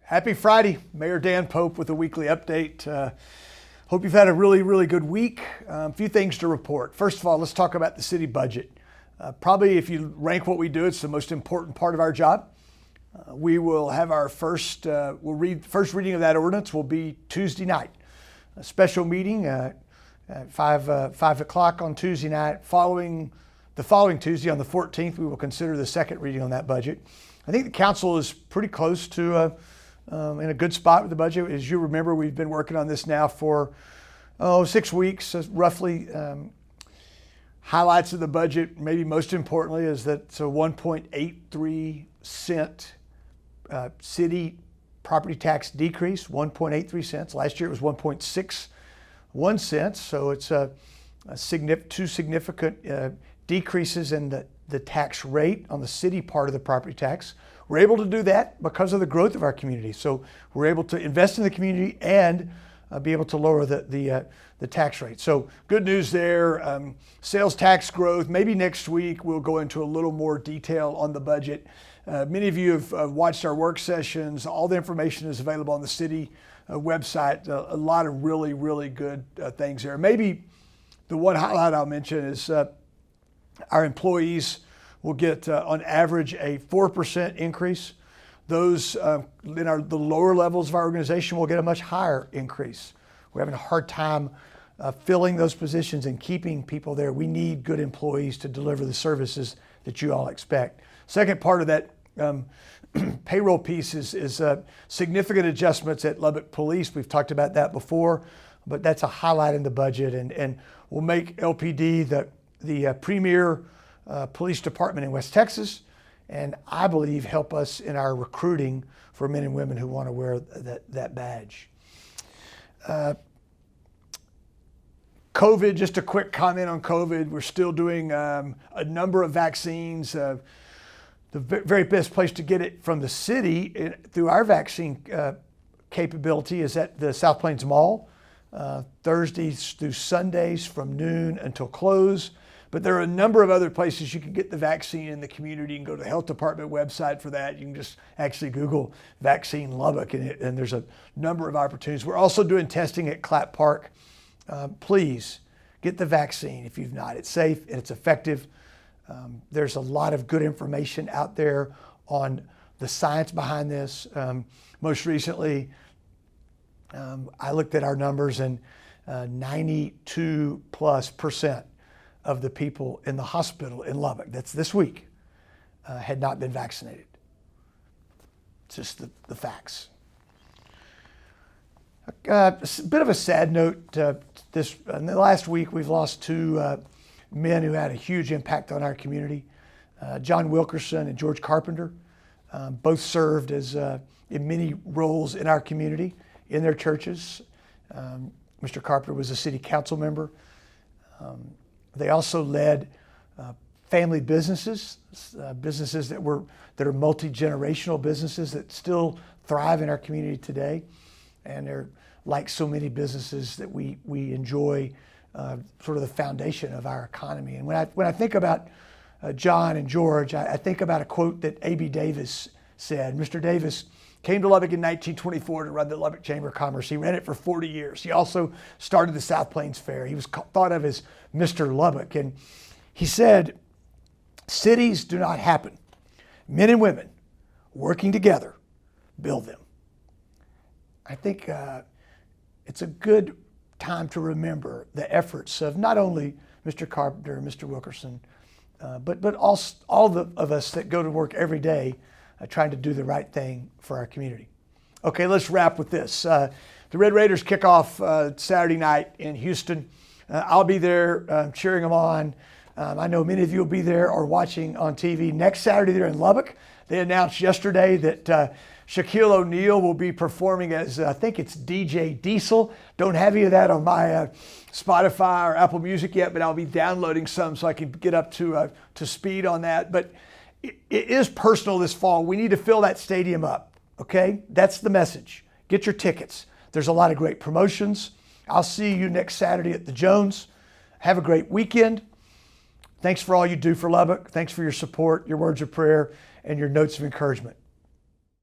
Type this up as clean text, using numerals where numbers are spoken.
Happy Friday. Mayor Dan Pope with a weekly update. Hope you've had a really good week. A few things to report. First of all, let's talk about the city budget. Probably if you rank what we do, it's the most important part of our job. We will have our first reading of that ordinance will be Tuesday night. A special meeting at 5 o'clock on Tuesday night. The following Tuesday on the 14th, we will consider the second reading on that budget. I think the council is pretty close to in a good spot with the budget. As you remember, we've been working on this now for 6 weeks, roughly. Highlights of the budget, maybe most importantly, is that it's a 1.83 cent city property tax decrease, 1.83 cents. Last year it was 1.61 cents, so it's two significant decreases in the tax rate on the city part of the property tax. We're able to do that because of the growth of our community. So we're able to invest in the community and be able to lower the tax rate. So good news there. Sales tax growth. Maybe next week we'll go into a little more detail on the budget. Many of you have watched our work sessions. All the information is available on the city website. A lot of really good things there. Maybe the one highlight I'll mention is our employees will get on average a 4% increase. Those in the lower levels of our organization will get a much higher increase. We're having a hard time filling those positions and keeping people there. We need good employees to deliver the services that you all expect. Second part of that payroll piece is significant adjustments at Lubbock Police. We've talked about that before, but that's a highlight in the budget, and we'll make LPD the premier police department in West Texas, and I believe help us in our recruiting for men and women who want to wear that badge. COVID, just a quick comment on COVID. We're still doing a number of vaccines. The very best place to get it from the city through our vaccine capability is at the South Plains Mall, Thursdays through Sundays from noon until close. But there are a number of other places you can get the vaccine in the community. You can go to the health department website for that. You can just actually Google vaccine Lubbock, and there's a number of opportunities. We're also doing testing at Clapp Park. Please get the vaccine if you've not. It's safe and it's effective. There's a lot of good information out there on the science behind this. Most recently, I looked at our numbers, and 92+% of the people in the hospital in Lubbock, that's this week, had not been vaccinated. It's just the facts. A bit of a sad note. In the last week, we've lost two men who had a huge impact on our community. John Wilkerson and George Carpenter, both served as in many roles in our community, in their churches. Mr. Carpenter was a city council member. They also led family businesses, businesses that are multi-generational businesses that still thrive in our community today. And they're like so many businesses that we enjoy, sort of the foundation of our economy. And when I think about John and George, I think about a quote that A.B. Davis said. Mr. Davis came to Lubbock in 1924 to run the Lubbock Chamber of Commerce. He ran it for 40 years. He also started the South Plains Fair. He was thought of as Mr. Lubbock. And he said, cities do not happen. Men and women working together build them. I think it's a good time to remember the efforts of not only Mr. Carpenter and Mr. Wilkerson, but all of us that go to work every day trying to do the right thing for our community. Okay, let's wrap with this. The Red Raiders kick off Saturday night in Houston. I'll be there cheering them on. I know many of you will be there or watching on TV. Next Saturday, they're in Lubbock. They announced yesterday that Shaquille O'Neal will be performing as, I think it's DJ Diesel. Don't have any of that on my Spotify or Apple Music yet, but I'll be downloading some so I can get up to speed on that. But it is personal this fall. We need to fill that stadium up, okay? That's the message. Get your tickets. There's a lot of great promotions. I'll see you next Saturday at the Jones. Have a great weekend. Thanks for all you do for Lubbock. Thanks for your support, your words of prayer, and your notes of encouragement.